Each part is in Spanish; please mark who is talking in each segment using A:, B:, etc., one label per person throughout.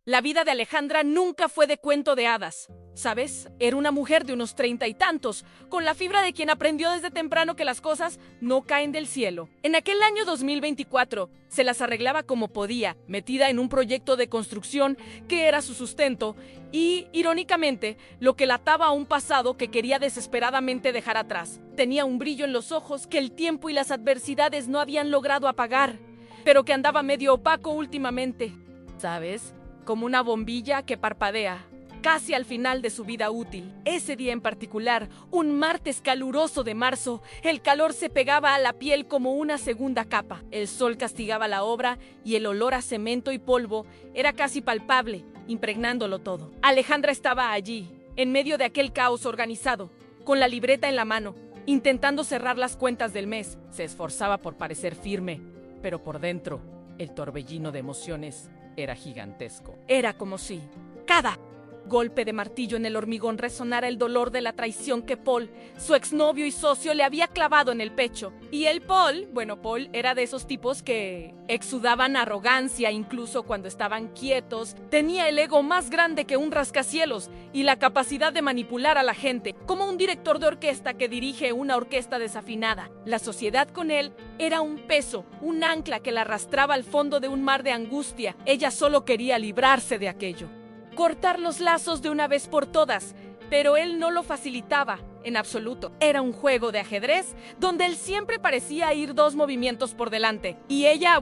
A: La vida de Alejandra nunca fue de cuento de hadas. ¿Sabes? Era una mujer de unos 30 y tantos, con la fibra de quien aprendió desde temprano que las cosas no caen del cielo. En aquel año 2024, se las arreglaba como podía, metida en un proyecto de construcción que era su sustento y, irónicamente, lo que la ataba a un pasado que quería desesperadamente dejar atrás. Tenía un brillo en los ojos que el tiempo y las adversidades no habían logrado apagar, pero que andaba medio opaco últimamente. ¿Sabes? Como una bombilla que parpadea, casi al final de su vida útil. Ese día en particular, un martes caluroso de marzo, el calor se pegaba a la piel como una segunda capa. El sol castigaba la obra y el olor a cemento y polvo era casi palpable, impregnándolo todo. Alejandra estaba allí, en medio de aquel caos organizado, con la libreta en la mano, intentando cerrar las cuentas del mes. Se esforzaba por parecer firme, pero por dentro, el torbellino de emociones era gigantesco. Era como si cada golpe de martillo en el hormigón resonara el dolor de la traición que Paul, su exnovio y socio, le había clavado en el pecho. Y Paul era de esos tipos que exudaban arrogancia incluso cuando estaban quietos. Tenía el ego más grande que un rascacielos y la capacidad de manipular a la gente, como un director de orquesta que dirige una orquesta desafinada. La sociedad con él era un peso, un ancla que la arrastraba al fondo de un mar de angustia. Ella solo quería librarse de aquello, cortar los lazos de una vez por todas, pero él no lo facilitaba en absoluto. Era un juego de ajedrez donde él siempre parecía ir 2 movimientos por delante. Y ella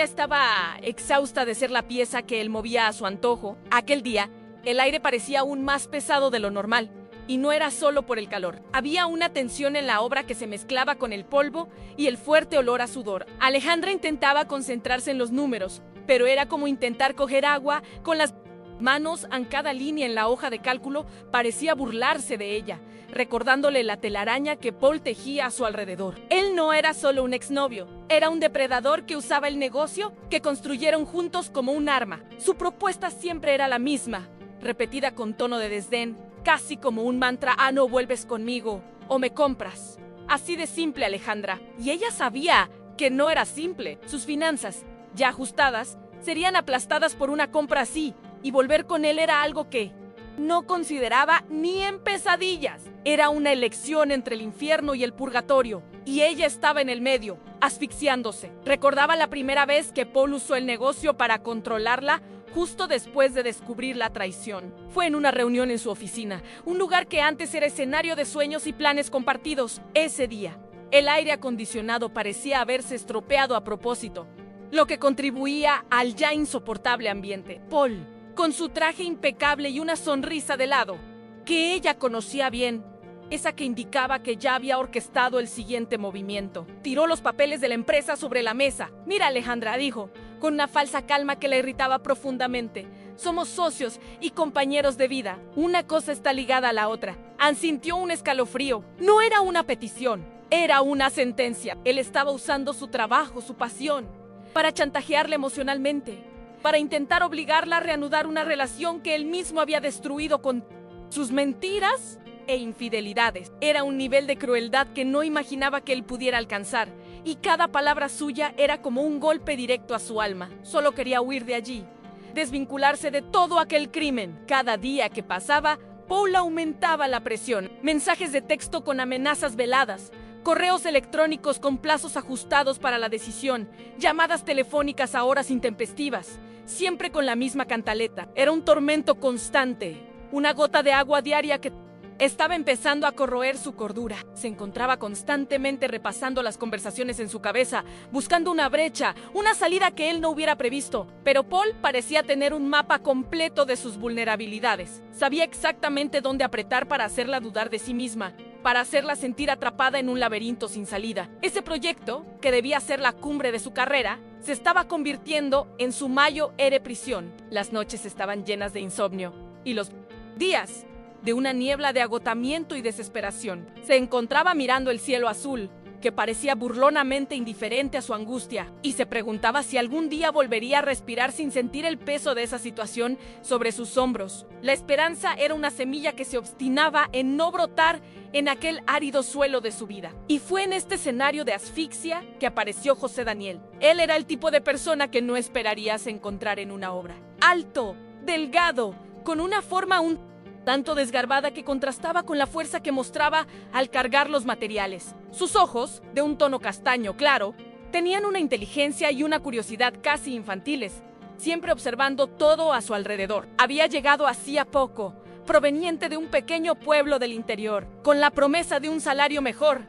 A: estaba exhausta de ser la pieza que él movía a su antojo. Aquel día, el aire parecía aún más pesado de lo normal. Y no era solo por el calor. Había una tensión en la obra que se mezclaba con el polvo y el fuerte olor a sudor. Alejandra intentaba concentrarse en los números, pero era como intentar coger agua con las manos. En cada línea en la hoja de cálculo parecía burlarse de ella, recordándole la telaraña que Paul tejía a su alrededor. Él no era solo un exnovio, era un depredador que usaba el negocio que construyeron juntos como un arma. Su propuesta siempre era la misma, repetida con tono de desdén, casi como un mantra: no vuelves conmigo o me compras. Así de simple, Alejandra. Y ella sabía que no era simple. Sus finanzas, ya ajustadas, serían aplastadas por una compra así. Y volver con él era algo que no consideraba ni en pesadillas. Era una elección entre el infierno y el purgatorio. Y ella estaba en el medio, asfixiándose. Recordaba la primera vez que Paul usó el negocio para controlarla, justo después de descubrir la traición. Fue en una reunión en su oficina, un lugar que antes era escenario de sueños y planes compartidos. Ese día, el aire acondicionado parecía haberse estropeado a propósito, lo que contribuía al ya insoportable ambiente. Paul, con su traje impecable y una sonrisa de lado, que ella conocía bien, esa que indicaba que ya había orquestado el siguiente movimiento. Tiró los papeles de la empresa sobre la mesa. «Mira, Alejandra», dijo, con una falsa calma que la irritaba profundamente. «Somos socios y compañeros de vida. Una cosa está ligada a la otra». Sintió un escalofrío. No era una petición, era una sentencia. Él estaba usando su trabajo, su pasión, para chantajearla emocionalmente, para intentar obligarla a reanudar una relación que él mismo había destruido con sus mentiras e infidelidades. Era un nivel de crueldad que no imaginaba que él pudiera alcanzar, y cada palabra suya era como un golpe directo a su alma. Solo quería huir de allí, desvincularse de todo aquel crimen. Cada día que pasaba, Paul aumentaba la presión. Mensajes de texto con amenazas veladas, correos electrónicos con plazos ajustados para la decisión, llamadas telefónicas a horas intempestivas, siempre con la misma cantaleta. Era un tormento constante, una gota de agua diaria que estaba empezando a corroer su cordura. Se encontraba constantemente repasando las conversaciones en su cabeza, buscando una brecha, una salida que él no hubiera previsto. Pero Paul parecía tener un mapa completo de sus vulnerabilidades. Sabía exactamente dónde apretar para hacerla dudar de sí misma, para hacerla sentir atrapada en un laberinto sin salida. Ese proyecto, que debía ser la cumbre de su carrera, se estaba convirtiendo en su mayo ere prisión. Las noches estaban llenas de insomnio y los días de una niebla de agotamiento y desesperación. Se encontraba mirando el cielo azul, que parecía burlonamente indiferente a su angustia, y se preguntaba si algún día volvería a respirar sin sentir el peso de esa situación sobre sus hombros. La esperanza era una semilla que se obstinaba en no brotar en aquel árido suelo de su vida. Y fue en este escenario de asfixia que apareció José Daniel. Él era el tipo de persona que no esperarías encontrar en una obra. Alto, delgado, con una forma un tanto desgarbada que contrastaba con la fuerza que mostraba al cargar los materiales. Sus ojos, de un tono castaño claro, tenían una inteligencia y una curiosidad casi infantiles, siempre observando todo a su alrededor. Había llegado hacía poco, proveniente de un pequeño pueblo del interior, con la promesa de un salario mejor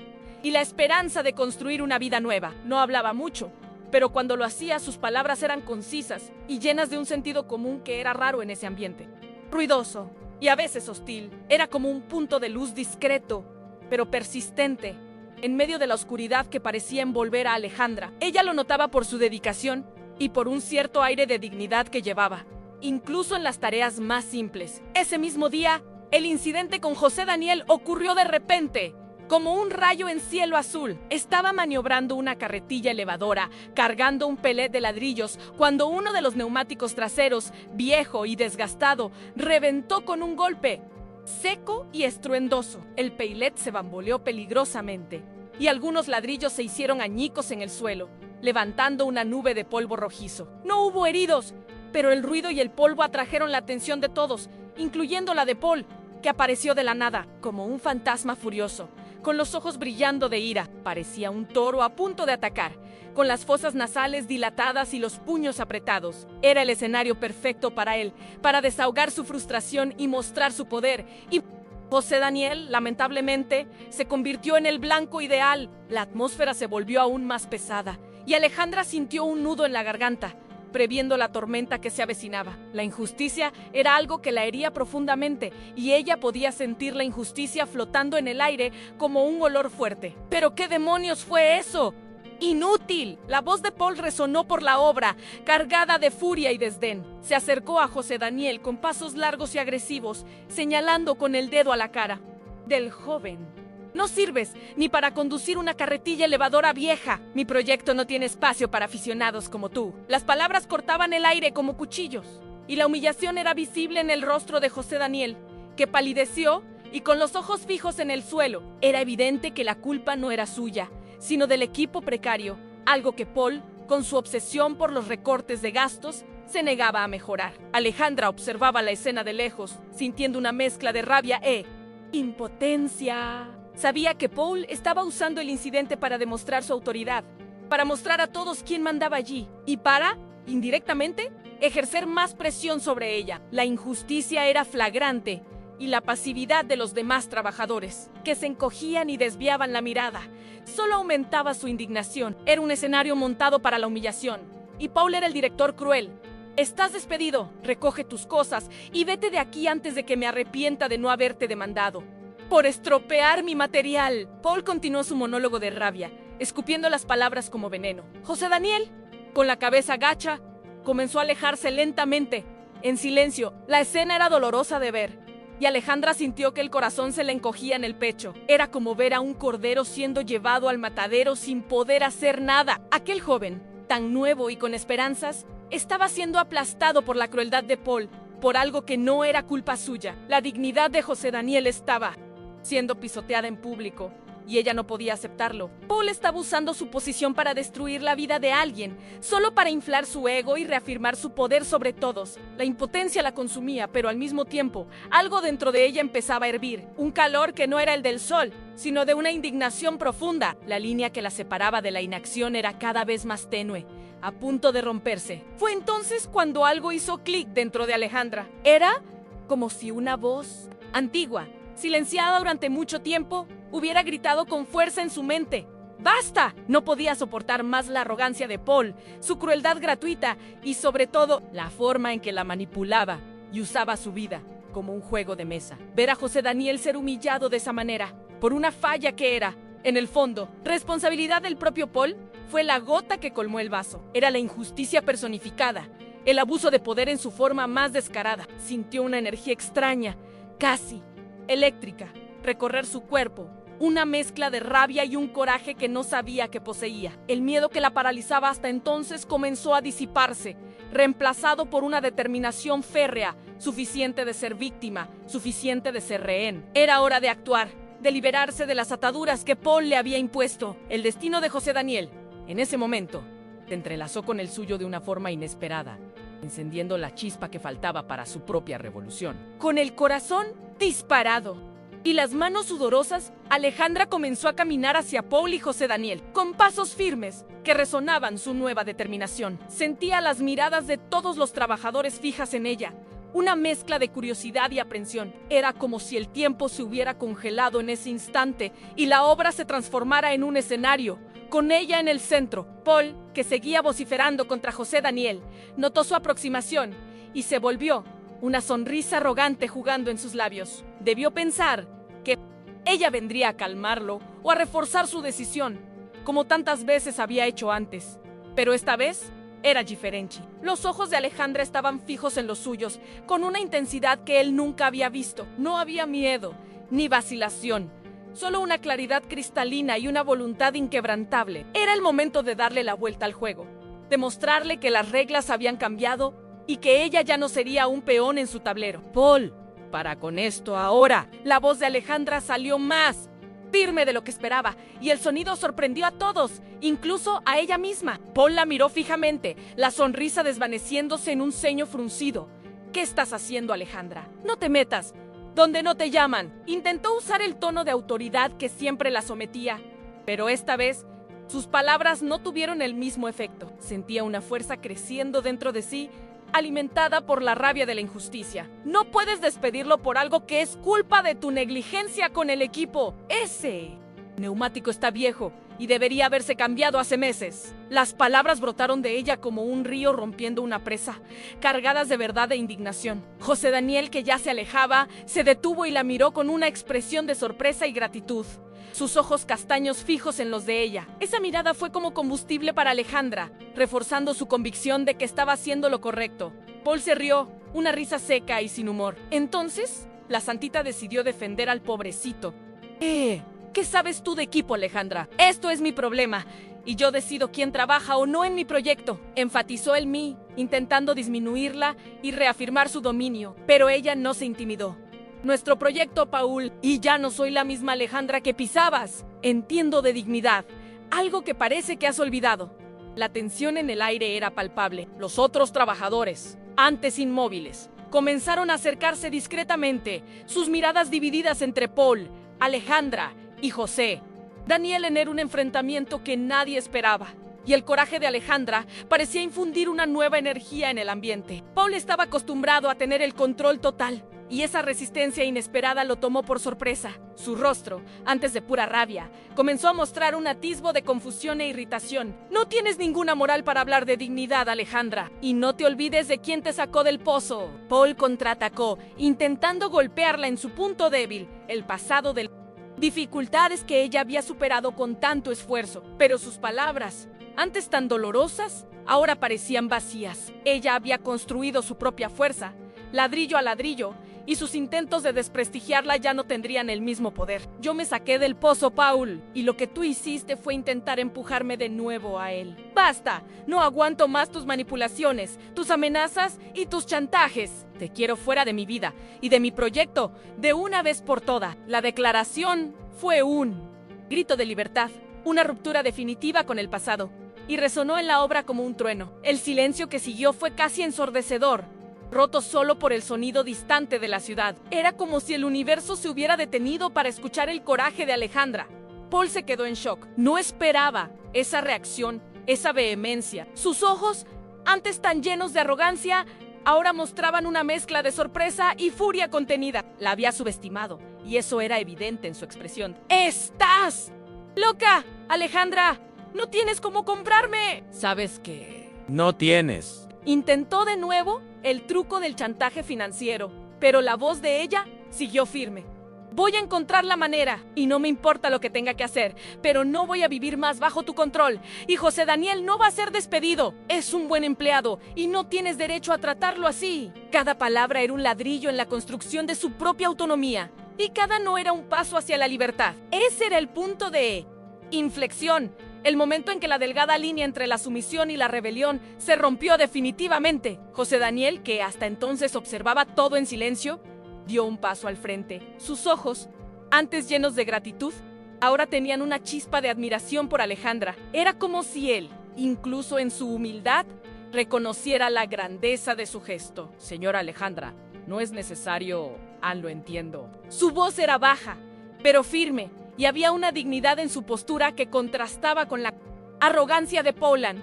A: y la esperanza de construir una vida nueva. No hablaba mucho, pero cuando lo hacía sus palabras eran concisas y llenas de un sentido común que era raro en ese ambiente. Ruidoso y a veces hostil, era como un punto de luz discreto, pero persistente, en medio de la oscuridad que parecía envolver a Alejandra. Ella lo notaba por su dedicación y por un cierto aire de dignidad que llevaba, incluso en las tareas más simples. Ese mismo día, el incidente con José Daniel ocurrió de repente, como un rayo en cielo azul. Estaba maniobrando una carretilla elevadora, cargando un pelet de ladrillos, cuando uno de los neumáticos traseros, viejo y desgastado, reventó con un golpe seco y estruendoso. El pelet se bamboleó peligrosamente y algunos ladrillos se hicieron añicos en el suelo, levantando una nube de polvo rojizo. No hubo heridos, pero el ruido y el polvo atrajeron la atención de todos, incluyendo la de Paul, que apareció de la nada, como un fantasma furioso, con los ojos brillando de ira. Parecía un toro a punto de atacar, con las fosas nasales dilatadas y los puños apretados. Era el escenario perfecto para él, para desahogar su frustración y mostrar su poder. Y José Daniel, lamentablemente, se convirtió en el blanco ideal. La atmósfera se volvió aún más pesada, y Alejandra sintió un nudo en la garganta, previendo la tormenta que se avecinaba. La injusticia era algo que la hería profundamente, y ella podía sentir la injusticia flotando en el aire como un olor fuerte. ¿Pero qué demonios fue eso? ¡Inútil! La voz de Paul resonó por la obra, cargada de furia y desdén. Se acercó a José Daniel con pasos largos y agresivos, señalando con el dedo a la cara del joven. No sirves ni para conducir una carretilla elevadora vieja. Mi proyecto no tiene espacio para aficionados como tú. Las palabras cortaban el aire como cuchillos, y la humillación era visible en el rostro de José Daniel, que palideció y con los ojos fijos en el suelo. Era evidente que la culpa no era suya, sino del equipo precario, algo que Paul, con su obsesión por los recortes de gastos, se negaba a mejorar. Alejandra observaba la escena de lejos, sintiendo una mezcla de rabia e impotencia. Sabía que Paul estaba usando el incidente para demostrar su autoridad, para mostrar a todos quién mandaba allí y para, indirectamente, ejercer más presión sobre ella. La injusticia era flagrante y la pasividad de los demás trabajadores, que se encogían y desviaban la mirada, solo aumentaba su indignación. Era un escenario montado para la humillación, y Paul era el director cruel. Estás despedido, recoge tus cosas y vete de aquí antes de que me arrepienta de no haberte demandado por estropear mi material. Paul continuó su monólogo de rabia, escupiendo las palabras como veneno. José Daniel, con la cabeza gacha, comenzó a alejarse lentamente, en silencio. La escena era dolorosa de ver, y Alejandra sintió que el corazón se le encogía en el pecho. Era como ver a un cordero siendo llevado al matadero sin poder hacer nada. Aquel joven, tan nuevo y con esperanzas, estaba siendo aplastado por la crueldad de Paul, por algo que no era culpa suya. La dignidad de José Daniel estaba siendo pisoteada en público, y ella no podía aceptarlo. Paul estaba usando su posición para destruir la vida de alguien, solo para inflar su ego y reafirmar su poder sobre todos. La impotencia la consumía, pero al mismo tiempo, algo dentro de ella empezaba a hervir. Un calor que no era el del sol, sino de una indignación profunda. La línea que la separaba de la inacción era cada vez más tenue, a punto de romperse. Fue entonces cuando algo hizo clic dentro de Alejandra. Era como si una voz antigua, silenciada durante mucho tiempo, hubiera gritado con fuerza en su mente. ¡Basta! No podía soportar más la arrogancia de Paul, su crueldad gratuita y, sobre todo, la forma en que la manipulaba y usaba su vida como un juego de mesa. Ver a José Daniel ser humillado de esa manera, por una falla que era, en el fondo, responsabilidad del propio Paul, fue la gota que colmó el vaso. Era la injusticia personificada, el abuso de poder en su forma más descarada. Sintió una energía extraña, casi eléctrica, recorrer su cuerpo, una mezcla de rabia y un coraje que no sabía que poseía. El miedo que la paralizaba hasta entonces comenzó a disiparse, reemplazado por una determinación férrea, suficiente de ser víctima, suficiente de ser rehén. Era hora de actuar, de liberarse de las ataduras que Paul le había impuesto. El destino de José Daniel, en ese momento, se entrelazó con el suyo de una forma inesperada. encendiendo la chispa que faltaba para su propia revolución. Con el corazón disparado y las manos sudorosas, Alejandra comenzó a caminar hacia Paul y José Daniel, con pasos firmes que resonaban su nueva determinación. Sentía las miradas de todos los trabajadores fijas en ella, una mezcla de curiosidad y aprensión. Era como si el tiempo se hubiera congelado en ese instante y la obra se transformara en un escenario, con ella en el centro. Paul, que seguía vociferando contra José Daniel, notó su aproximación y se volvió, una sonrisa arrogante jugando en sus labios. Debió pensar que ella vendría a calmarlo o a reforzar su decisión, como tantas veces había hecho antes. Pero esta vez era diferente. Los ojos de Alejandra estaban fijos en los suyos, con una intensidad que él nunca había visto. No había miedo, ni vacilación, solo una claridad cristalina y una voluntad inquebrantable. Era el momento de darle la vuelta al juego, de mostrarle que las reglas habían cambiado y que ella ya no sería un peón en su tablero. Paul, para con esto ahora. La voz de Alejandra salió más firme de lo que esperaba, y el sonido sorprendió a todos, incluso a ella misma. Paul la miró fijamente, la sonrisa desvaneciéndose en un ceño fruncido. ¿Qué estás haciendo, Alejandra? No te metas donde no te llaman. Intentó usar el tono de autoridad que siempre la sometía, pero esta vez sus palabras no tuvieron el mismo efecto. Sentía una fuerza creciendo dentro de sí, alimentada por la rabia de la injusticia. No puedes despedirlo por algo que es culpa de tu negligencia con el equipo. Ese neumático está viejo y debería haberse cambiado hace meses. Las palabras brotaron de ella como un río rompiendo una presa, cargadas de verdad e indignación. José Daniel, que ya se alejaba, se detuvo y la miró con una expresión de sorpresa y gratitud, sus ojos castaños fijos en los de ella. Esa mirada fue como combustible para Alejandra, reforzando su convicción de que estaba haciendo lo correcto. Paul se rió, una risa seca y sin humor. Entonces, la santita decidió defender al pobrecito. ¿Qué sabes tú de equipo, Alejandra? Esto es mi problema, y yo decido quién trabaja o no en mi proyecto. Enfatizó el mí, intentando disminuirla y reafirmar su dominio, pero ella no se intimidó. Nuestro proyecto, Paul, y ya no soy la misma Alejandra que pisabas. Entiendo de dignidad, algo que parece que has olvidado. La tensión en el aire era palpable. Los otros trabajadores, antes inmóviles, comenzaron a acercarse discretamente, sus miradas divididas entre Paul, Alejandra y José Daniel en un enfrentamiento que nadie esperaba. Y el coraje de Alejandra parecía infundir una nueva energía en el ambiente. Paul estaba acostumbrado a tener el control total, y esa resistencia inesperada lo tomó por sorpresa. Su rostro, antes de pura rabia, comenzó a mostrar un atisbo de confusión e irritación. No tienes ninguna moral para hablar de dignidad, Alejandra, y no te olvides de quién te sacó del pozo. Paul contraatacó, intentando golpearla en su punto débil, el pasado del dificultades que ella había superado con tanto esfuerzo. Pero sus palabras, antes tan dolorosas, ahora parecían vacías. Ella había construido su propia fuerza, ladrillo a ladrillo, y sus intentos de desprestigiarla ya no tendrían el mismo poder. Yo me saqué del pozo, Paul, y lo que tú hiciste fue intentar empujarme de nuevo a él. ¡Basta! No aguanto más tus manipulaciones, tus amenazas y tus chantajes. Te quiero fuera de mi vida y de mi proyecto, de una vez por todas. La declaración fue un grito de libertad, una ruptura definitiva con el pasado, y resonó en la obra como un trueno. El silencio que siguió fue casi ensordecedor, roto solo por el sonido distante de la ciudad. Era como si el universo se hubiera detenido para escuchar el coraje de Alejandra. Paul se quedó en shock. No esperaba esa reacción, esa vehemencia. Sus ojos, antes tan llenos de arrogancia, ahora mostraban una mezcla de sorpresa y furia contenida. La había subestimado, y eso era evidente en su expresión. ¡Estás loca, Alejandra! ¡No tienes cómo comprarme! ¿Sabes qué?
B: No tienes.
A: Intentó de nuevo el truco del chantaje financiero, pero la voz de ella siguió firme. Voy a encontrar la manera, y no me importa lo que tenga que hacer, pero no voy a vivir más bajo tu control, y José Daniel no va a ser despedido. Es un buen empleado, y no tienes derecho a tratarlo así. Cada palabra era un ladrillo en la construcción de su propia autonomía, y cada no era un paso hacia la libertad. Ese era el punto de inflexión, el momento en que la delgada línea entre la sumisión y la rebelión se rompió definitivamente. José Daniel, que hasta entonces observaba todo en silencio, dio un paso al frente. Sus ojos, antes llenos de gratitud, ahora tenían una chispa de admiración por Alejandra. Era como si él, incluso en su humildad, reconociera la grandeza de su gesto. Señora Alejandra, no es necesario. Lo entiendo. Su voz era baja, pero firme, y había una dignidad en su postura que contrastaba con la arrogancia de Paulan.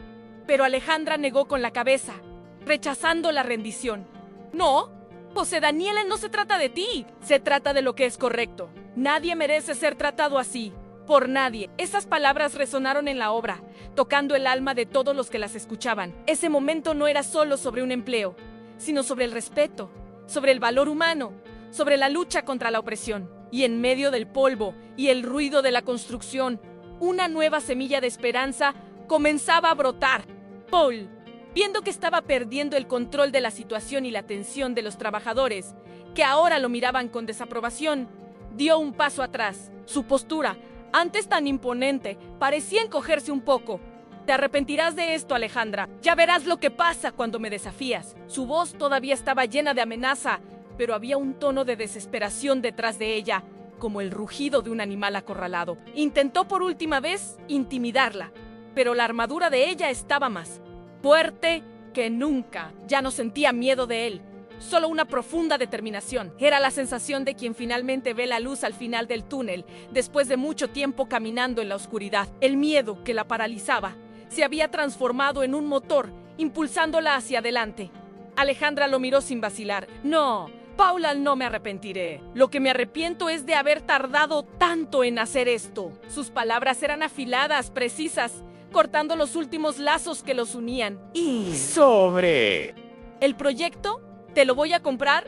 A: Pero Alejandra negó con la cabeza, rechazando la rendición. No, José Daniel, no se trata de ti, se trata de lo que es correcto. Nadie merece ser tratado así, por nadie. Esas palabras resonaron en la obra, tocando el alma de todos los que las escuchaban. Ese momento no era solo sobre un empleo, sino sobre el respeto, sobre el valor humano, sobre la lucha contra la opresión. Y en medio del polvo y el ruido de la construcción, una nueva semilla de esperanza comenzaba a brotar. Paul, viendo que estaba perdiendo el control de la situación y la atención de los trabajadores, que ahora lo miraban con desaprobación, dio un paso atrás. Su postura, antes tan imponente, parecía encogerse un poco. Te arrepentirás de esto, Alejandra. Ya verás lo que pasa cuando me desafías. Su voz todavía estaba llena de amenaza, pero había un tono de desesperación detrás de ella, como el rugido de un animal acorralado. Intentó por última vez intimidarla, pero la armadura de ella estaba más fuerte que nunca. Ya no sentía miedo de él, solo una profunda determinación. Era la sensación de quien finalmente ve la luz al final del túnel, después de mucho tiempo caminando en la oscuridad. El miedo que la paralizaba se había transformado en un motor, impulsándola hacia adelante. Alejandra lo miró sin vacilar. No, Paula, no me arrepentiré. Lo que me arrepiento es de haber tardado tanto en hacer esto. Sus palabras eran afiladas, precisas, cortando los últimos lazos que los unían.
B: Y sobre
A: el proyecto, te lo voy a comprar,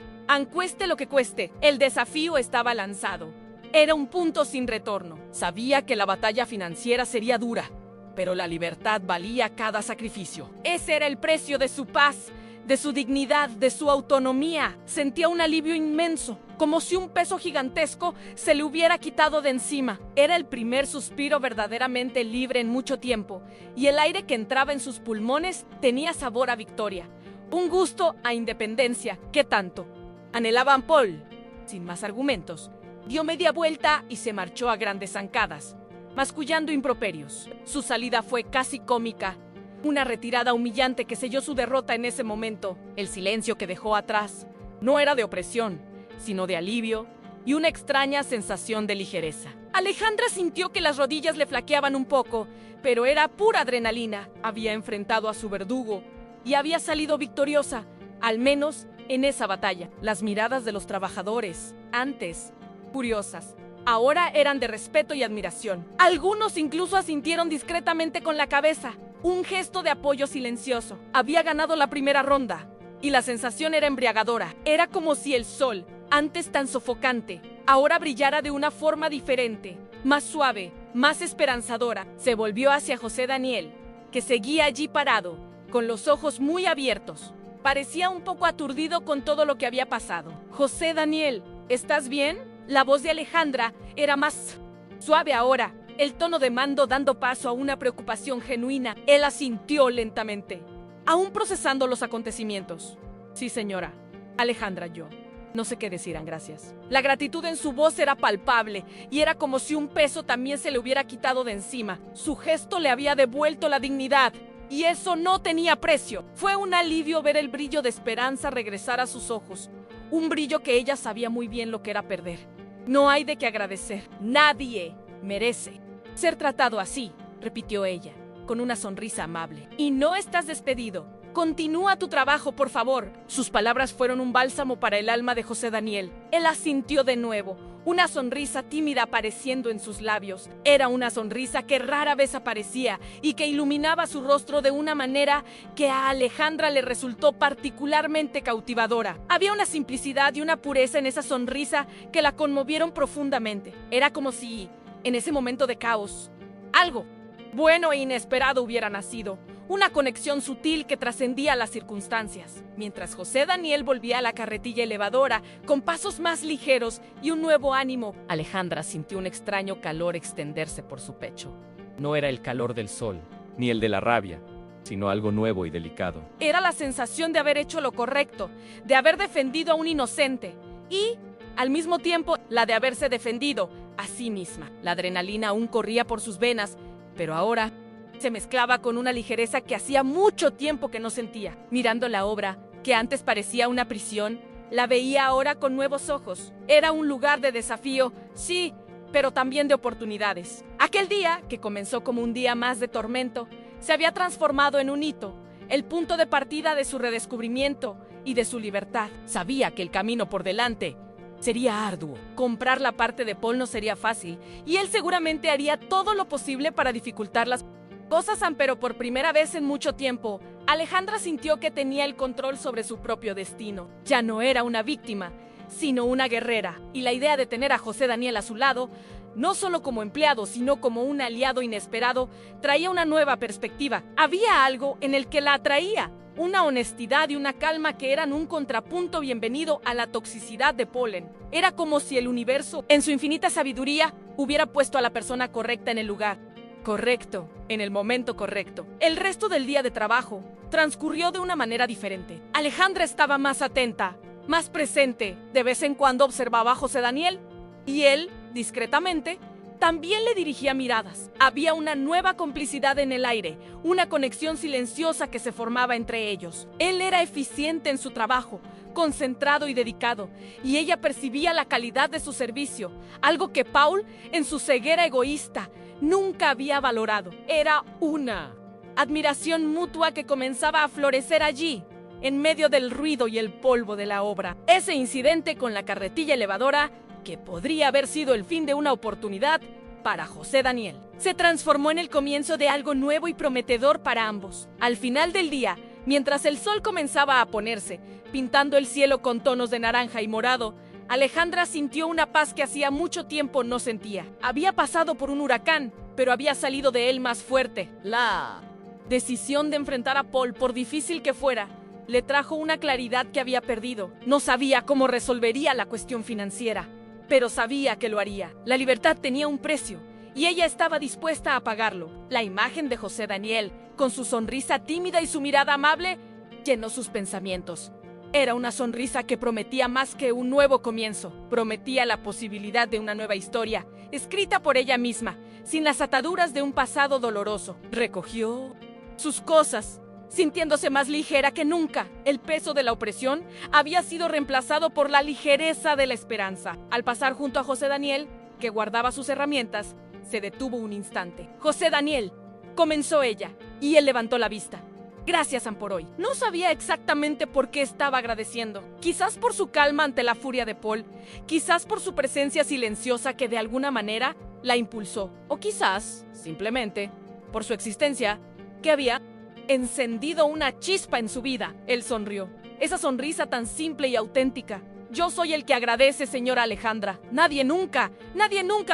A: cueste lo que cueste. El desafío estaba lanzado. Era un punto sin retorno. Sabía que la batalla financiera sería dura, pero la libertad valía cada sacrificio. Ese era el precio de su paz, de su dignidad, de su autonomía. Sentía un alivio inmenso, como si un peso gigantesco se le hubiera quitado de encima. Era el primer suspiro verdaderamente libre en mucho tiempo, y el aire que entraba en sus pulmones tenía sabor a victoria, un gusto a independencia que tanto anhelaban. Paul, sin más argumentos, dio media vuelta y se marchó a grandes zancadas, mascullando improperios. Su salida fue casi cómica, una retirada humillante que selló su derrota en ese momento. El silencio que dejó atrás no era de opresión, sino de alivio y una extraña sensación de ligereza. Alejandra sintió que las rodillas le flaqueaban un poco, pero era pura adrenalina. Había enfrentado a su verdugo y había salido victoriosa, al menos en esa batalla. Las miradas de los trabajadores, antes curiosas, ahora eran de respeto y admiración. Algunos incluso asintieron discretamente con la cabeza, un gesto de apoyo silencioso. Había ganado la primera ronda, y la sensación era embriagadora. Era como si el sol, antes tan sofocante, ahora brillara de una forma diferente, más suave, más esperanzadora. Se volvió hacia José Daniel, que seguía allí parado, con los ojos muy abiertos. Parecía un poco aturdido con todo lo que había pasado. José Daniel, ¿estás bien? La voz de Alejandra era más suave ahora, el tono de mando dando paso a una preocupación genuina. Él asintió lentamente, aún procesando los acontecimientos. Sí, señora. Alejandra, yo no sé qué decir, gracias. La gratitud en su voz era palpable, y era como si un peso también se le hubiera quitado de encima. Su gesto le había devuelto la dignidad, y eso no tenía precio. Fue un alivio ver el brillo de esperanza regresar a sus ojos, un brillo que ella sabía muy bien lo que era perder. No hay de qué agradecer. Nadie merece ser tratado así, repitió ella, con una sonrisa amable. Y no estás despedido. Continúa tu trabajo, por favor. Sus palabras fueron un bálsamo para el alma de José Daniel. Él asintió de nuevo, una sonrisa tímida apareciendo en sus labios. Era una sonrisa que rara vez aparecía y que iluminaba su rostro de una manera que a Alejandra le resultó particularmente cautivadora. Había una simplicidad y una pureza en esa sonrisa que la conmovieron profundamente. Era como si, en ese momento de caos, algo bueno e inesperado hubiera nacido. Una conexión sutil que trascendía las circunstancias. Mientras José Daniel volvía a la carretilla elevadora, con pasos más ligeros y un nuevo ánimo, Alejandra sintió un extraño calor extenderse por su pecho.
B: no era el calor del sol, ni el de la rabia, sino algo nuevo y delicado.
A: Era la sensación de haber hecho lo correcto, de haber defendido a un inocente y, al mismo tiempo, la de haberse defendido a sí misma. La adrenalina aún corría por sus venas, pero ahora se mezclaba con una ligereza que hacía mucho tiempo que no sentía. Mirando la obra, que antes parecía una prisión, la veía ahora con nuevos ojos. Era un lugar de desafío, sí, pero también de oportunidades. Aquel día, que comenzó como un día más de tormento, se había transformado en un hito, el punto de partida de su redescubrimiento y de su libertad. Sabía que el camino por delante sería arduo. Comprar la parte de Paul no sería fácil, y él seguramente haría todo lo posible para dificultar las cosas, pero por primera vez en mucho tiempo, Alejandra sintió que tenía el control sobre su propio destino. Ya no era una víctima, sino una guerrera, y la idea de tener a José Daniel a su lado, no solo como empleado, sino como un aliado inesperado, traía una nueva perspectiva. Había algo en el que la atraía, una honestidad y una calma que eran un contrapunto bienvenido a la toxicidad de Polen. Era como si el universo, en su infinita sabiduría, hubiera puesto a la persona correcta en el lugar correcto, en el momento correcto. El resto del día de trabajo transcurrió de una manera diferente. Alejandra estaba más atenta, más presente. De vez en cuando observaba a José Daniel y él, discretamente, también le dirigía miradas. Había una nueva complicidad en el aire, una conexión silenciosa que se formaba entre ellos. Él era eficiente en su trabajo, concentrado y dedicado, y ella percibía la calidad de su servicio, algo que Paul, en su ceguera egoísta, nunca había valorado. Era una admiración mutua que comenzaba a florecer allí, en medio del ruido y el polvo de la obra. Ese incidente con la carretilla elevadora, que podría haber sido el fin de una oportunidad para José Daniel, se transformó en el comienzo de algo nuevo y prometedor para ambos. Al final del día, mientras el sol comenzaba a ponerse, pintando el cielo con tonos de naranja y morado, Alejandra sintió una paz que hacía mucho tiempo no sentía. Había pasado por un huracán, pero había salido de él más fuerte. La decisión de enfrentar a Paul, por difícil que fuera, le trajo una claridad que había perdido. No sabía cómo resolvería la cuestión financiera, pero sabía que lo haría. La libertad tenía un precio, y ella estaba dispuesta a pagarlo. La imagen de José Daniel, con su sonrisa tímida y su mirada amable, llenó sus pensamientos. Era una sonrisa que prometía más que un nuevo comienzo. Prometía la posibilidad de una nueva historia, escrita por ella misma, sin las ataduras de un pasado doloroso. Recogió sus cosas, sintiéndose más ligera que nunca. El peso de la opresión había sido reemplazado por la ligereza de la esperanza. Al pasar junto a José Daniel, que guardaba sus herramientas, se detuvo un instante. «José Daniel», comenzó ella, y él levantó la vista. «Gracias, San por hoy». No sabía exactamente por qué estaba agradeciendo. Quizás por su calma ante la furia de Paul, quizás por su presencia silenciosa que de alguna manera la impulsó, o quizás, simplemente, por su existencia, que había encendido una chispa en su vida. Él sonrió. Esa sonrisa tan simple y auténtica. «Yo soy el que agradece, señora Alejandra. Nadie nunca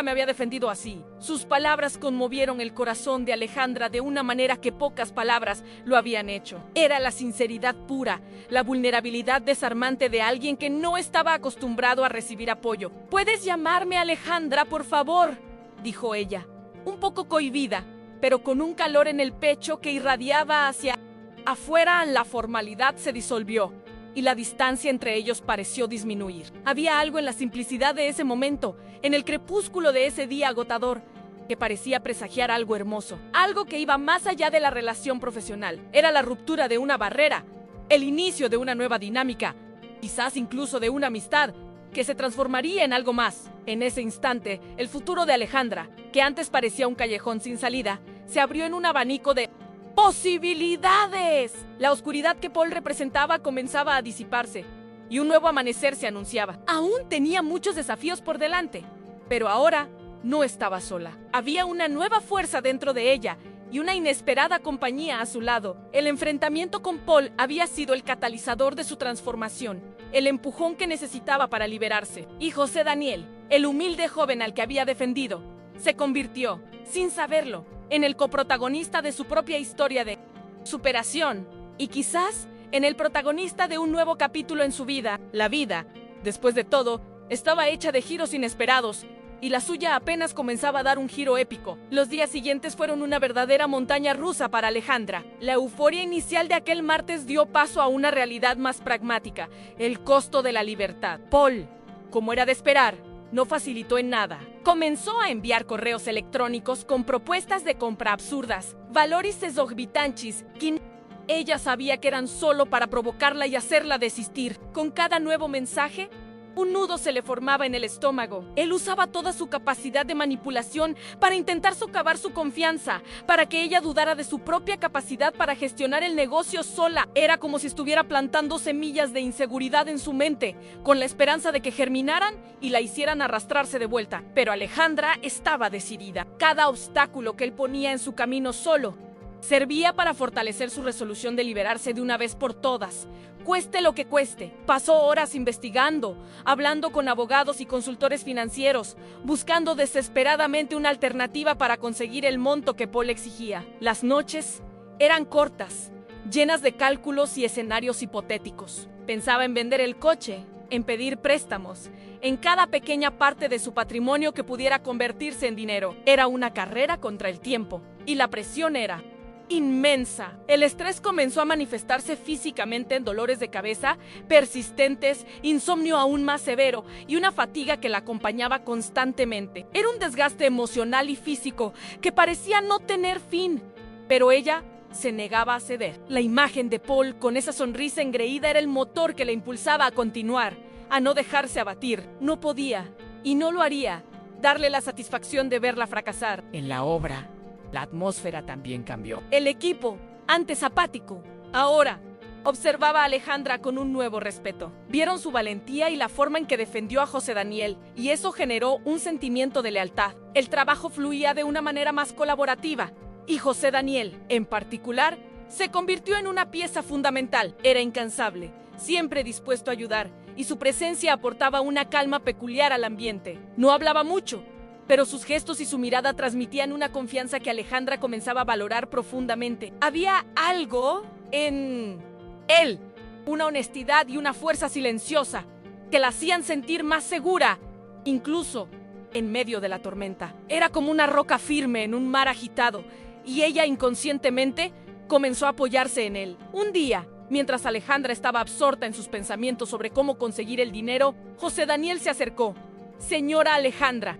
A: me había defendido así». Sus palabras conmovieron el corazón de Alejandra de una manera que pocas palabras lo habían hecho. Era la sinceridad pura, la vulnerabilidad desarmante de alguien que no estaba acostumbrado a recibir apoyo. «¿Puedes llamarme Alejandra, por favor?», dijo ella, un poco cohibida, pero con un calor en el pecho que irradiaba hacia afuera. La formalidad se disolvió y la distancia entre ellos pareció disminuir. Había algo en la simplicidad de ese momento, en el crepúsculo de ese día agotador, que parecía presagiar algo hermoso, algo que iba más allá de la relación profesional. Era la ruptura de una barrera, el inicio de una nueva dinámica, quizás incluso de una amistad, que se transformaría en algo más. En ese instante, el futuro de Alejandra, que antes parecía un callejón sin salida, se abrió en un abanico de ¡posibilidades! La oscuridad que Paul representaba comenzaba a disiparse, y un nuevo amanecer se anunciaba. Aún tenía muchos desafíos por delante, pero ahora no estaba sola. Había una nueva fuerza dentro de ella, y una inesperada compañía a su lado. El enfrentamiento con Paul había sido el catalizador de su transformación, el empujón que necesitaba para liberarse. Y José Daniel, el humilde joven al que había defendido, se convirtió, sin saberlo, en el coprotagonista de su propia historia de superación, y quizás en el protagonista de un nuevo capítulo en su vida. La vida, después de todo, estaba hecha de giros inesperados, y la suya apenas comenzaba a dar un giro épico. Los días siguientes fueron una verdadera montaña rusa para Alejandra. La euforia inicial de aquel martes dio paso a una realidad más pragmática: el costo de la libertad. Paul, como era de esperar, no facilitó en nada. Comenzó a enviar correos electrónicos con propuestas de compra absurdas, valores exorbitantes, que ella sabía que eran solo para provocarla y hacerla desistir. Con cada nuevo mensaje, un nudo se le formaba en el estómago. Él usaba toda su capacidad de manipulación para intentar socavar su confianza, para que ella dudara de su propia capacidad para gestionar el negocio sola. Era como si estuviera plantando semillas de inseguridad en su mente, con la esperanza de que germinaran y la hicieran arrastrarse de vuelta. Pero Alejandra estaba decidida. Cada obstáculo que él ponía en su camino solo servía para fortalecer su resolución de liberarse de una vez por todas, cueste lo que cueste. Pasó horas investigando, hablando con abogados y consultores financieros, buscando desesperadamente una alternativa para conseguir el monto que Paul exigía. Las noches eran cortas, llenas de cálculos y escenarios hipotéticos. Pensaba en vender el coche, en pedir préstamos, en cada pequeña parte de su patrimonio que pudiera convertirse en dinero. Era una carrera contra el tiempo, y la presión era inmensa. El estrés comenzó a manifestarse físicamente en dolores de cabeza persistentes, insomnio aún más severo y una fatiga que la acompañaba constantemente. Era un desgaste emocional y físico que parecía no tener fin, pero ella se negaba a ceder. La imagen de Paul con esa sonrisa engreída era el motor que la impulsaba a continuar, a no dejarse abatir. No podía, y no lo haría, darle la satisfacción de verla fracasar. En la obra, la atmósfera también cambió. El equipo, antes apático, ahora observaba a Alejandra con un nuevo respeto. Vieron su valentía y la forma en que defendió a José Daniel, y eso generó un sentimiento de lealtad. El trabajo fluía de una manera más colaborativa, y José Daniel, en particular, se convirtió en una pieza fundamental. Era incansable, siempre dispuesto a ayudar, y su presencia aportaba una calma peculiar al ambiente. No hablaba mucho, pero sus gestos y su mirada transmitían una confianza que Alejandra comenzaba a valorar profundamente. Había algo en él, una honestidad y una fuerza silenciosa, que la hacían sentir más segura, incluso en medio de la tormenta. Era como una roca firme en un mar agitado, y ella inconscientemente comenzó a apoyarse en él. Un día, mientras Alejandra estaba absorta en sus pensamientos sobre cómo conseguir el dinero, José Daniel se acercó. Señora Alejandra,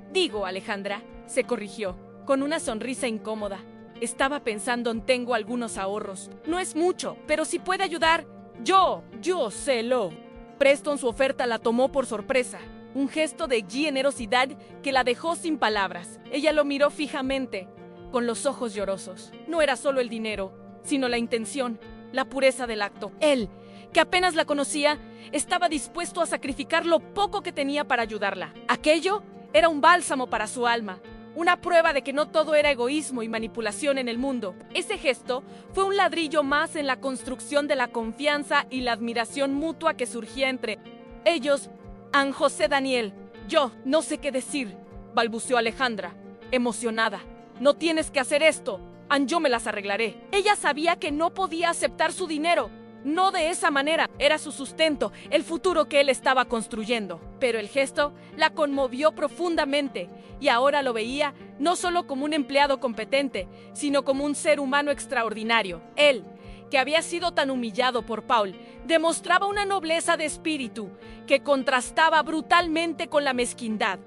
A: se corrigió, con una sonrisa incómoda. Estaba pensando en tengo algunos ahorros. No es mucho, pero si puede ayudar, yo sélo. Preston su oferta la tomó por sorpresa. Un gesto de generosidad que la dejó sin palabras. Ella lo miró fijamente, con los ojos llorosos. No era solo el dinero, sino la intención, la pureza del acto. Él, que apenas la conocía, estaba dispuesto a sacrificar lo poco que tenía para ayudarla. Aquello era un bálsamo para su alma, una prueba de que no todo era egoísmo y manipulación en el mundo. Ese gesto fue un ladrillo más en la construcción de la confianza y la admiración mutua que surgía entre ellos. An José Daniel, yo no sé qué decir, balbuceó Alejandra, emocionada. No tienes que hacer esto, An, yo me las arreglaré. Ella sabía que no podía aceptar su dinero. No de esa manera, era su sustento, el futuro que él estaba construyendo. Pero el gesto la conmovió profundamente, y ahora lo veía no solo como un empleado competente, sino como un ser humano extraordinario. Él, que había sido tan humillado por Paul, demostraba una nobleza de espíritu que contrastaba brutalmente con la mezquindad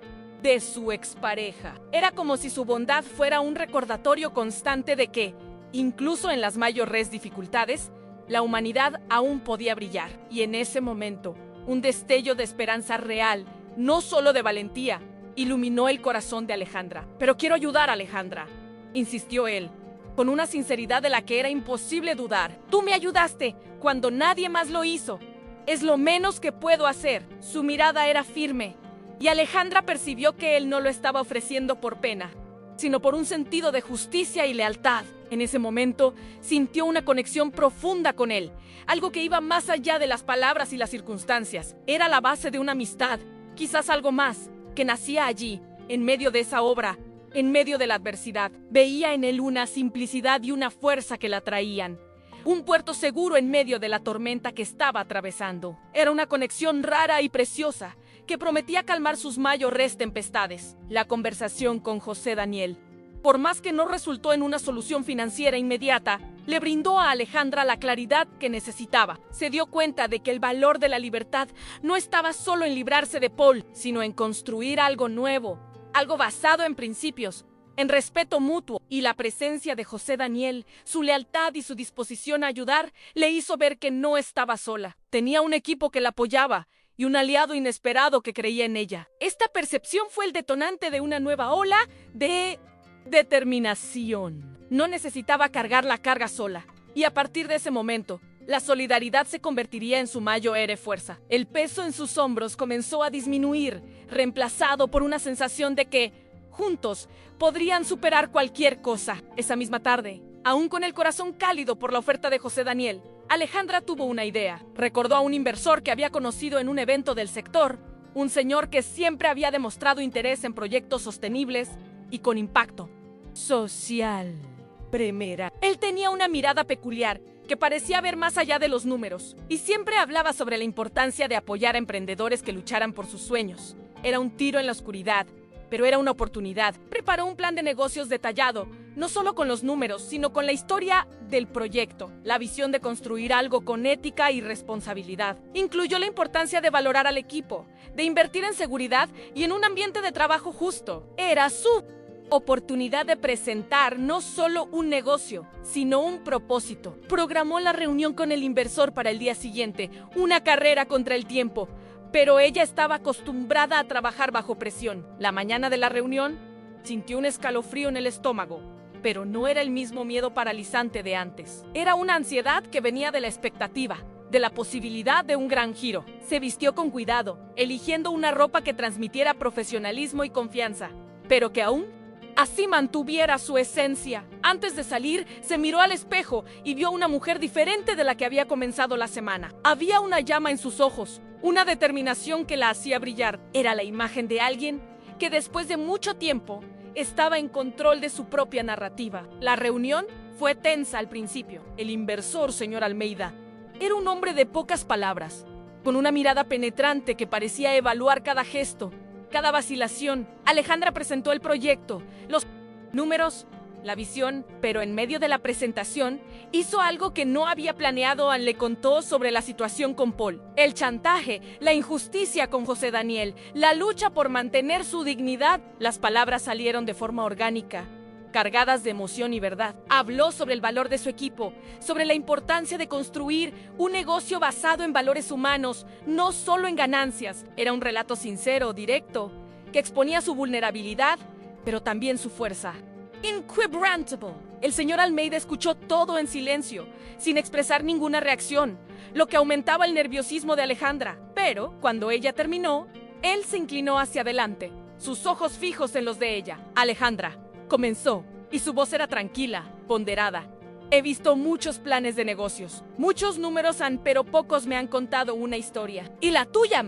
A: de su expareja. Era como si su bondad fuera un recordatorio constante de que, incluso en las mayores dificultades, la humanidad aún podía brillar. Y en ese momento, un destello de esperanza real, no solo de valentía, iluminó el corazón de Alejandra. Pero quiero ayudar, Alejandra, insistió él, con una sinceridad de la que era imposible dudar. Tú me ayudaste cuando nadie más lo hizo. Es lo menos que puedo hacer. Su mirada era firme, y Alejandra percibió que él no lo estaba ofreciendo por pena, sino por un sentido de justicia y lealtad. En ese momento, sintió una conexión profunda con él, algo que iba más allá de las palabras y las circunstancias. Era la base de una amistad, quizás algo más, que nacía allí, en medio de esa obra, en medio de la adversidad. Veía en él una simplicidad y una fuerza que la atraían. Un puerto seguro en medio de la tormenta que estaba atravesando. Era una conexión rara y preciosa, que prometía calmar sus mayores tempestades. La conversación con José Daniel Por más que no resultó en una solución financiera inmediata, le brindó a Alejandra la claridad que necesitaba. Se dio cuenta de que el valor de la libertad no estaba solo en librarse de Paul, sino en construir algo nuevo, algo basado en principios, en respeto mutuo, y la presencia de José Daniel, su lealtad y su disposición a ayudar, le hizo ver que no estaba sola. Tenía un equipo que la apoyaba y un aliado inesperado que creía en ella. Esta percepción fue el detonante de una nueva ola de determinación. No necesitaba cargar la carga sola, y a partir de ese momento, la solidaridad se convertiría en su mayor fuerza. El peso en sus hombros comenzó a disminuir, reemplazado por una sensación de que, juntos, podrían superar cualquier cosa. Esa misma tarde, aún con el corazón cálido por la oferta de José Daniel, Alejandra tuvo una idea. Recordó a un inversor que había conocido en un evento del sector, un señor que siempre había demostrado interés en proyectos sostenibles y con impacto social. Primera. Él tenía una mirada peculiar que parecía ver más allá de los números y siempre hablaba sobre la importancia de apoyar a emprendedores que lucharan por sus sueños. Era un tiro en la oscuridad, pero era una oportunidad. Preparó un plan de negocios detallado, no solo con los números, sino con la historia del proyecto, la visión de construir algo con ética y responsabilidad. Incluyó la importancia de valorar al equipo, de invertir en seguridad y en un ambiente de trabajo justo. Era su oportunidad de presentar no solo un negocio, sino un propósito. Programó la reunión con el inversor para el día siguiente, una carrera contra el tiempo, pero ella estaba acostumbrada a trabajar bajo presión. La mañana de la reunión, sintió un escalofrío en el estómago, pero no era el mismo miedo paralizante de antes. Era una ansiedad que venía de la expectativa, de la posibilidad de un gran giro. Se vistió con cuidado, eligiendo una ropa que transmitiera profesionalismo y confianza, pero que aún así mantuviera su esencia. Antes de salir, se miró al espejo y vio a una mujer diferente de la que había comenzado la semana. Había una llama en sus ojos, una determinación que la hacía brillar. Era la imagen de alguien que después de mucho tiempo estaba en control de su propia narrativa. La reunión fue tensa al principio. El inversor, señor Almeida, era un hombre de pocas palabras, con una mirada penetrante que parecía evaluar cada gesto, cada vacilación. Alejandra presentó el proyecto, los números, la visión, pero en medio de la presentación hizo algo que no había planeado. Le contó sobre la situación con Paul, el chantaje, la injusticia con José Daniel, la lucha por mantener su dignidad. Las palabras salieron de forma orgánica, cargadas de emoción y verdad. Habló sobre el valor de su equipo, sobre la importancia de construir un negocio basado en valores humanos, no solo en ganancias. Era un relato sincero, directo, que exponía su vulnerabilidad, pero también su fuerza. Inquebrantable. El señor Almeida escuchó todo en silencio, sin expresar ninguna reacción, lo que aumentaba el nerviosismo de Alejandra. Pero, cuando ella terminó, él se inclinó hacia adelante, sus ojos fijos en los de ella. Alejandra, comenzó, y su voz era tranquila, ponderada. He visto muchos planes de negocios, muchos números pero pocos me han contado una historia. Y la tuya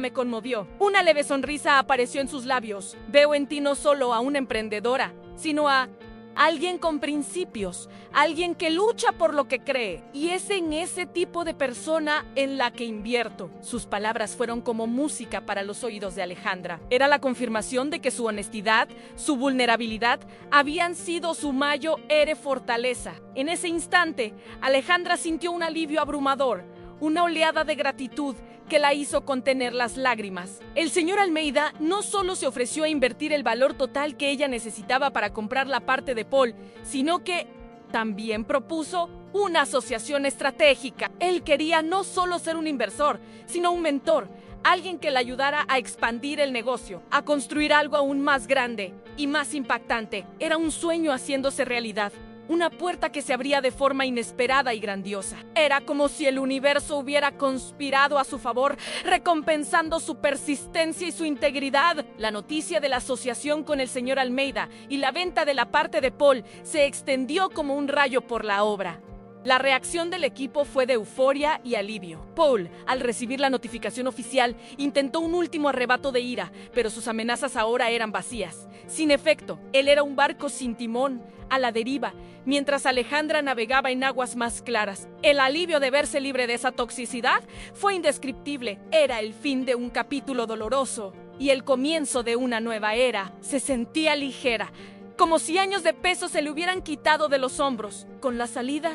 A: me conmovió. Una leve sonrisa apareció en sus labios. Veo en ti no solo a una emprendedora, sino a alguien con principios, alguien que lucha por lo que cree. Y es en ese tipo de persona en la que invierto. Sus palabras fueron como música para los oídos de Alejandra. Era la confirmación de que su honestidad, su vulnerabilidad, habían sido su mayor fortaleza. En ese instante, Alejandra sintió un alivio abrumador, una oleada de gratitud que la hizo contener las lágrimas. El señor Almeida no solo se ofreció a invertir el valor total que ella necesitaba para comprar la parte de Paul, sino que también propuso una asociación estratégica. Él quería no solo ser un inversor, sino un mentor, alguien que le ayudara a expandir el negocio, a construir algo aún más grande y más impactante. Era un sueño haciéndose realidad. Una puerta que se abría de forma inesperada y grandiosa. Era como si el universo hubiera conspirado a su favor, recompensando su persistencia y su integridad. La noticia de la asociación con el señor Almeida y la venta de la parte de Paul se extendió como un rayo por la obra. La reacción del equipo fue de euforia y alivio. Paul, al recibir la notificación oficial, intentó un último arrebato de ira, pero sus amenazas ahora eran vacías. Sin efecto, él era un barco sin timón, a la deriva, mientras Alejandra navegaba en aguas más claras. El alivio de verse libre de esa toxicidad fue indescriptible. Era el fin de un capítulo doloroso y el comienzo de una nueva era. Se sentía ligera, como si años de peso se le hubieran quitado de los hombros. Con la salida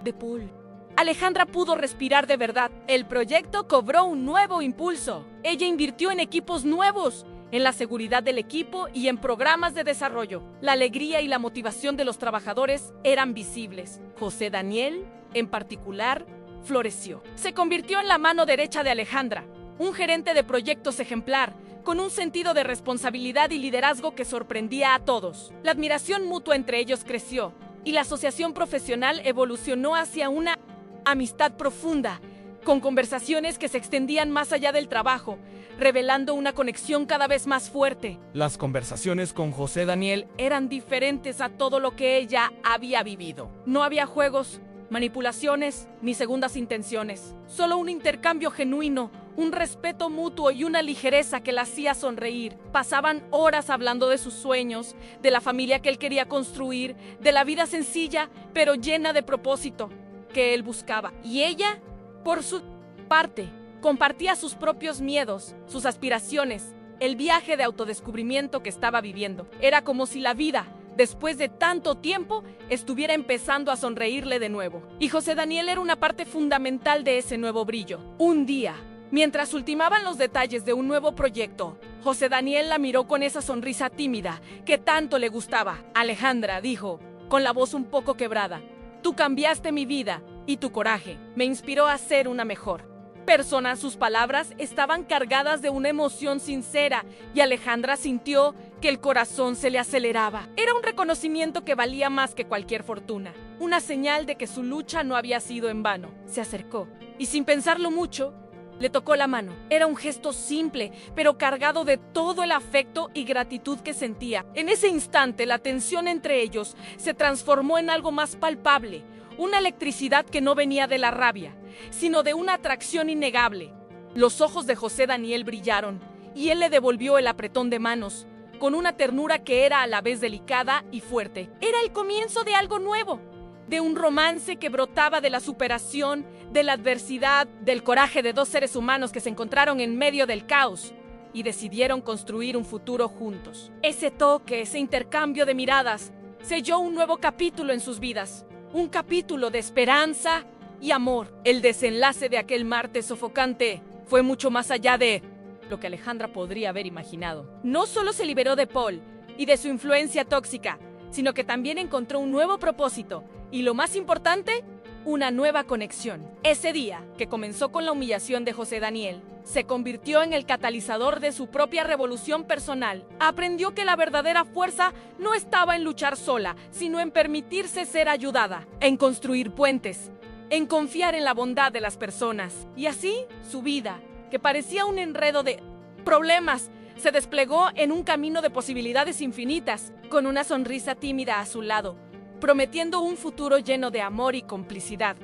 A: de Paul, Alejandra pudo respirar de verdad. El proyecto cobró un nuevo impulso. Ella invirtió en equipos nuevos, en la seguridad del equipo y en programas de desarrollo. La alegría y la motivación de los trabajadores eran visibles. José Daniel, en particular, floreció. Se convirtió en la mano derecha de Alejandra, un gerente de proyectos ejemplar, con un sentido de responsabilidad y liderazgo que sorprendía a todos. La admiración mutua entre ellos creció, y la asociación profesional evolucionó hacia una amistad profunda, con conversaciones que se extendían más allá del trabajo, revelando una conexión cada vez más fuerte.
C: Las conversaciones con José Daniel
A: Eran diferentes a todo lo que ella había vivido. No había juegos, manipulaciones ni segundas intenciones. Solo un intercambio genuino, un respeto mutuo y una ligereza que la hacía sonreír. Pasaban horas hablando de sus sueños, de la familia que él quería construir, de la vida sencilla pero llena de propósito que él buscaba. Y ella, por su parte, compartía sus propios miedos, sus aspiraciones, el viaje de autodescubrimiento que estaba viviendo. Era como si la vida, después de tanto tiempo, estuviera empezando a sonreírle de nuevo. Y José Daniel era una parte fundamental de ese nuevo brillo. Un día, mientras ultimaban los detalles de un nuevo proyecto, José Daniel la miró con esa sonrisa tímida que tanto le gustaba. Alejandra, dijo, con la voz un poco quebrada, tú cambiaste mi vida y tu coraje me inspiró a ser una mejor persona. Sus palabras estaban cargadas de una emoción sincera y Alejandra sintió que el corazón se le aceleraba. Era un reconocimiento que valía más que cualquier fortuna, una señal de que su lucha no había sido en vano. Se acercó y sin pensarlo mucho, le tocó la mano. Era un gesto simple, pero cargado de todo el afecto y gratitud que sentía. En ese instante, la tensión entre ellos se transformó en algo más palpable, una electricidad que no venía de la rabia, sino de una atracción innegable. Los ojos de José Daniel brillaron, y él le devolvió el apretón de manos, con una ternura que era a la vez delicada y fuerte. Era el comienzo de algo nuevo, de un romance que brotaba de la superación, de la adversidad, del coraje de dos seres humanos que se encontraron en medio del caos y decidieron construir un futuro juntos. Ese toque, ese intercambio de miradas, selló un nuevo capítulo en sus vidas, un capítulo de esperanza y amor. El desenlace de aquel martes sofocante fue mucho más allá de lo que Alejandra podría haber imaginado. No solo se liberó de Paul y de su influencia tóxica, sino que también encontró un nuevo propósito y, lo más importante, una nueva conexión. Ese día, que comenzó con la humillación de José Daniel, se convirtió en el catalizador de su propia revolución personal. Aprendió que la verdadera fuerza no estaba en luchar sola, sino en permitirse ser ayudada, en construir puentes, en confiar en la bondad de las personas. Y así, su vida, que parecía un enredo de problemas, se desplegó en un camino de posibilidades infinitas, con una sonrisa tímida a su lado, prometiendo un futuro lleno de amor y complicidad.